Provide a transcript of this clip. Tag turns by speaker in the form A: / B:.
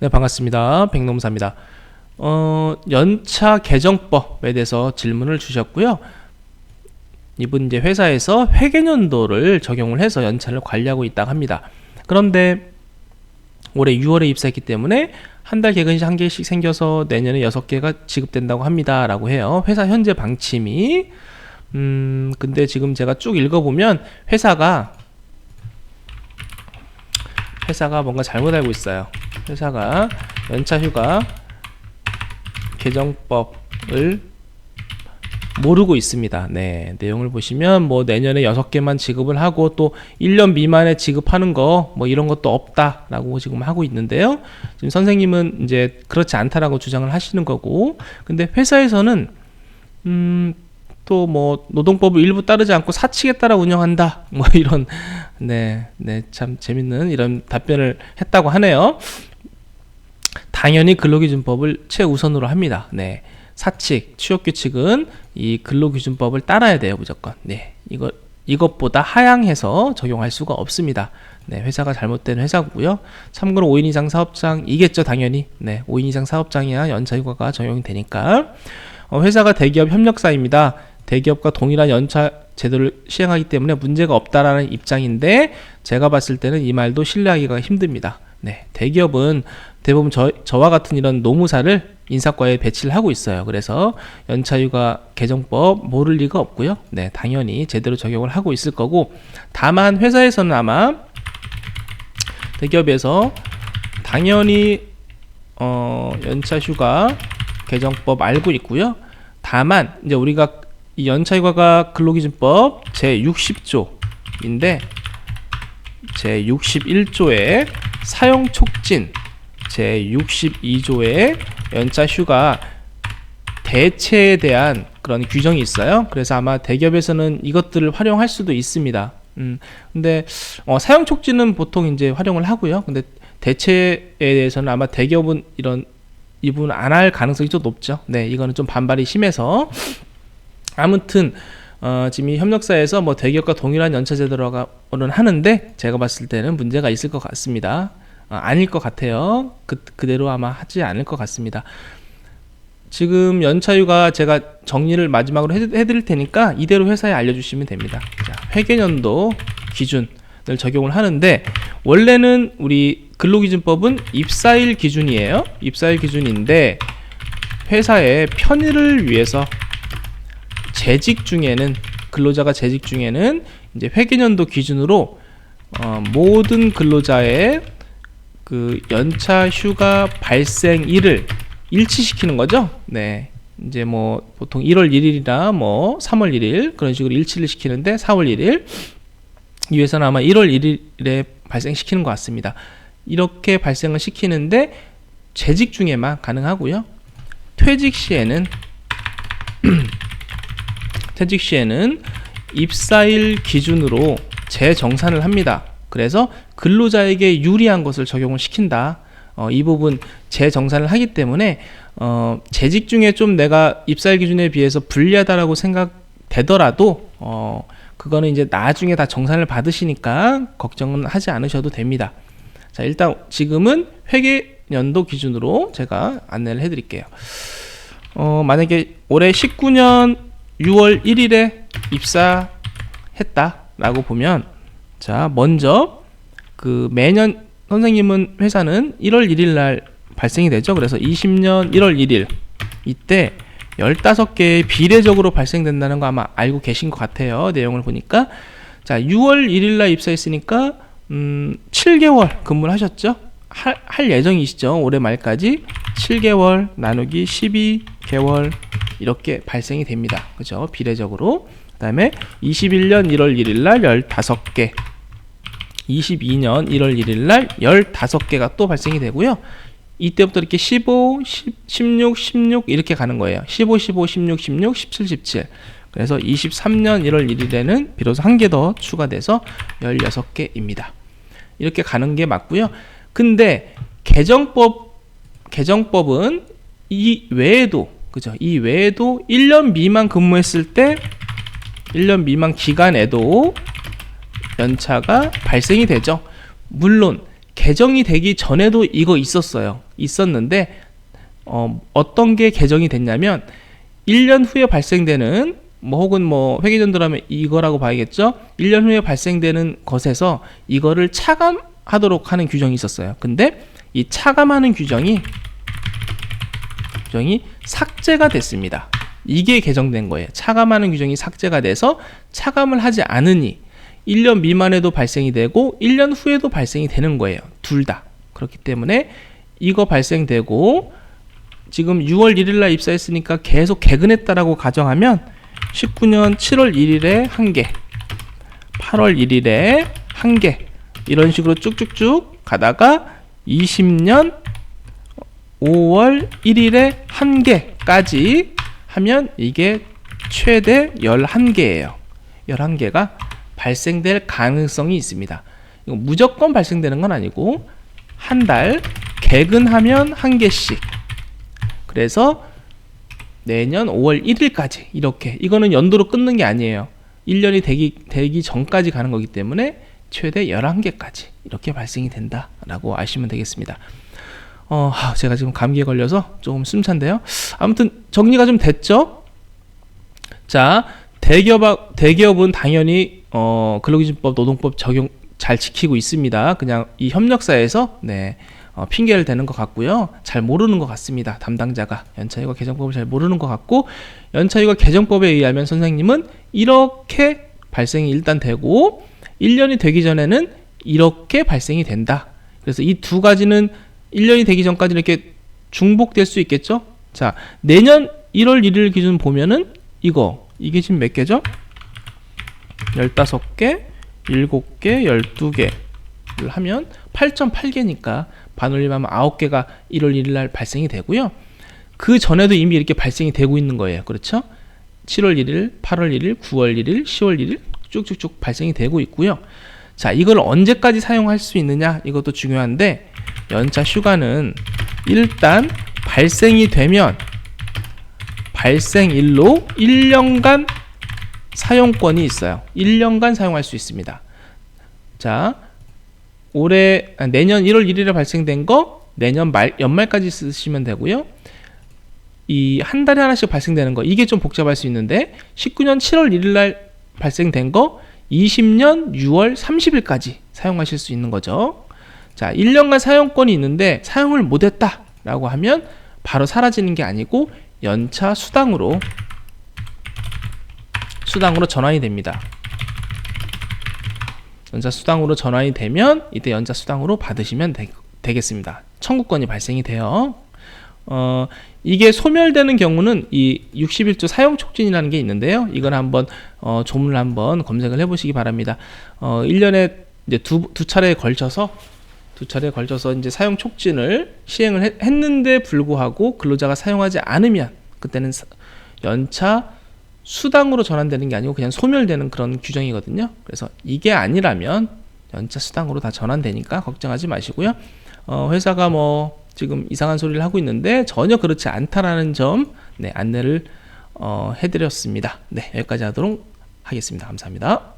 A: 네, 반갑습니다. 백놈사입니다. 연차 개정법에 대해서 질문을 주셨고요. 이분 이제 회사에서 회계연도를 적용을 해서 연차를 관리하고 있다고 합니다. 그런데 올해 6월에 입사했기 때문에 한 달 개근이 1개씩 생겨서 내년에 6개가 지급된다고 합니다. 라고 해요. 회사 현재 방침이. 근데 지금 제가 쭉 읽어보면 회사가 뭔가 잘못 알고 있어요. 회사가 연차휴가 개정법을 모르고 있습니다. 네, 내용을 보시면 뭐 내년에 6개만 지급을 하고 또 1년 미만에 지급하는 거 뭐 이런 것도 없다라고 지금 하고 있는데요. 지금 선생님은 이제 그렇지 않다라고 주장을 하시는 거고, 근데 회사에서는 또 뭐 노동법을 일부 따르지 않고 사칙에 따라 운영한다 뭐 이런 참 재밌는 이런 답변을 했다고 하네요. 당연히 근로기준법을 최우선으로 합니다. 네, 사칙, 취업규칙은 이 근로기준법을 따라야 돼요, 무조건. 네, 이것보다 하향해서 적용할 수가 없습니다. 네, 회사가 잘못된 회사고요. 참고로 5인 이상 사업장이겠죠, 당연히. 네, 5인 이상 사업장이야 연차휴가가 적용이 되니까. 회사가 대기업 협력사입니다. 대기업과 동일한 연차 제도를 시행하기 때문에 문제가 없다라는 입장인데, 제가 봤을 때는 이 말도 신뢰하기가 힘듭니다. 네, 대기업은 대부분 저와 같은 이런 노무사를 인사과에 배치를 하고 있어요. 그래서 연차휴가 개정법 모를 리가 없고요. 네, 당연히 제대로 적용을 하고 있을 거고, 다만 회사에서는 아마 대기업에서 당연히 연차휴가 개정법 알고 있고요. 다만 이제 우리가 이 연차휴가가 근로기준법 제60조인데 제61조에 사용촉진, 제62조에 연차휴가 대체에 대한 그런 규정이 있어요. 그래서 아마 대기업에서는 이것들을 활용할 수도 있습니다. 근데 사용촉진은 보통 이제 활용을 하고요. 근데 대체에 대해서는 아마 대기업은 이 부분 안 할 가능성이 좀 높죠. 네, 이거는 좀 반발이 심해서. 아무튼 지금 이 협력사에서 뭐 대기업과 동일한 연차 제도로는 하는데, 제가 봤을 때는 문제가 있을 것 같습니다. 아닐 것 같아요. 그대로 아마 하지 않을 것 같습니다. 지금 연차휴가 제가 정리를 마지막으로 해드릴 테니까 이대로 회사에 알려주시면 됩니다. 자, 회계연도 기준을 적용을 하는데, 원래는 우리 근로기준법은 입사일 기준이에요. 입사일 기준인데, 회사의 편의를 위해서 재직 중에는, 근로자가 재직 중에는 이제 회계연도 기준으로 모든 근로자의 그 연차휴가 발생일을 일치시키는 거죠. 네, 이제 뭐 보통 1월 1일이나 뭐 3월 1일 그런 식으로 일치를 시키는데, 4월 1일 이 회사는 아마 1월 1일에 발생시키는 것 같습니다. 이렇게 발생을 시키는데 재직 중에만 가능하고요. 퇴직 시에는 입사일 기준으로 재정산을 합니다. 그래서 근로자에게 유리한 것을 적용을 시킨다. 이 부분 재정산을 하기 때문에 재직 중에 좀 내가 입사일 기준에 비해서 불리하다라고 생각되더라도 그거는 이제 나중에 다 정산을 받으시니까 걱정은 하지 않으셔도 됩니다. 자, 일단 지금은 회계연도 기준으로 제가 안내를 해드릴게요. 만약에 올해 19년 6월 1일에 입사했다라고 보면, 자, 먼저 그 매년 선생님은 회사는 1월 1일 날 발생이 되죠. 그래서 20년 1월 1일 이때 15개의 비례적으로 발생된다는 거 아마 알고 계신 것 같아요. 내용을 보니까. 자, 6월 1일 날 입사했으니까 7개월 근무를 하셨죠. 할 예정이시죠. 올해 말까지 7개월 나누기 12개월 이렇게 발생이 됩니다. 그죠? 비례적으로. 그 다음에 21년 1월 1일 날 15개, 22년 1월 1일 날 15개가 또 발생이 되고요. 이때부터 이렇게 15, 16, 16 이렇게 가는 거예요. 15, 15, 16, 16, 17, 17. 그래서 23년 1월 1일에는 비로소 한 개 더 추가돼서 16개입니다. 이렇게 가는 게 맞고요. 근데 개정법은 이 외에도, 그죠? 이 외에도 1년 미만 근무했을 때 1년 미만 기간에도 연차가 발생이 되죠. 물론 개정이 되기 전에도 이거 있었는데 어떤 게 개정이 됐냐면 1년 후에 발생되는 혹은 회계전도라면 이거라고 봐야겠죠. 1년 후에 발생되는 것에서 이거를 차감하도록 하는 규정이 있었어요. 근데 이 차감하는 규정이 삭제가 됐습니다. 이게 개정된 거예요. 차감하는 규정이 삭제가 돼서 차감을 하지 않으니 1년 미만에도 발생이 되고 1년 후에도 발생이 되는 거예요. 둘 다. 그렇기 때문에 이거 발생되고 지금 6월 1일 날 입사했으니까 계속 개근했다라고 가정하면 19년 7월 1일에 1개, 8월 1일에 1개 이런 식으로 쭉쭉쭉 가다가 20년 5월 1일에 1개까지 하면 이게 최대 11개예요. 11개가 발생될 가능성이 있습니다. 이거 무조건 발생되는 건 아니고 한 달 개근하면 1개씩. 그래서 내년 5월 1일까지 이렇게. 이거는 연도로 끊는 게 아니에요. 1년이 되기 전까지 가는 거기 때문에 최대 11개까지 이렇게 발생이 된다라고 아시면 되겠습니다. 제가 지금 감기에 걸려서 조금 숨찬데요. 아무튼 정리가 좀 됐죠? 자, 대기업은 당연히 근로기준법, 노동법 적용 잘 지키고 있습니다. 그냥 이 협력사에서 핑계를 대는 것 같고요. 잘 모르는 것 같습니다. 담당자가 연차휴가 개정법을 잘 모르는 것 같고, 연차휴가 개정법에 의하면 선생님은 이렇게 발생이 일단 되고 1년이 되기 전에는 이렇게 발생이 된다. 그래서 이 두 가지는 1년이 되기 전까지 이렇게 중복될 수 있겠죠. 자, 내년 1월 1일 기준 보면은 이게 지금 몇 개죠? 15개, 7개, 12개를 하면 8.8개니까 반올림하면 9개가 1월 1일 날 발생이 되고요. 그 전에도 이미 이렇게 발생이 되고 있는 거예요. 그렇죠? 7월 1일, 8월 1일, 9월 1일, 10월 1일 쭉쭉쭉 발생이 되고 있고요. 자, 이걸 언제까지 사용할 수 있느냐? 이것도 중요한데, 연차 휴가는 일단 발생이 되면 발생일로 1년간 사용권이 있어요. 1년간 사용할 수 있습니다. 자, 내년 1월 1일에 발생된 거 내년 연말까지 쓰시면 되고요. 이 한 달에 하나씩 발생되는 거, 이게 좀 복잡할 수 있는데 19년 7월 1일 날 발생된 거 20년 6월 30일까지 사용하실 수 있는 거죠. 자, 1년간 사용권이 있는데 사용을 못했다 라고 하면 바로 사라지는 게 아니고 연차 수당으로 전환이 됩니다. 연차 수당으로 전환이 되면 이때 연차 수당으로 받으시면 되겠습니다. 청구권이 발생이 돼요. 이게 소멸되는 경우는 이 61조 사용촉진이라는 게 있는데요. 이건 한번 조문을 한번 검색을 해보시기 바랍니다. 1년에 이제 두 차례에 걸쳐서 이제 사용촉진을 시행을 했는데 불구하고 근로자가 사용하지 않으면 그때는 연차 수당으로 전환되는 게 아니고 그냥 소멸되는 그런 규정이거든요. 그래서 이게 아니라면 연차 수당으로 다 전환되니까 걱정하지 마시고요. 회사가 지금 이상한 소리를 하고 있는데 전혀 그렇지 않다라는 점 안내를 해드렸습니다. 여기까지 하도록 하겠습니다. 감사합니다.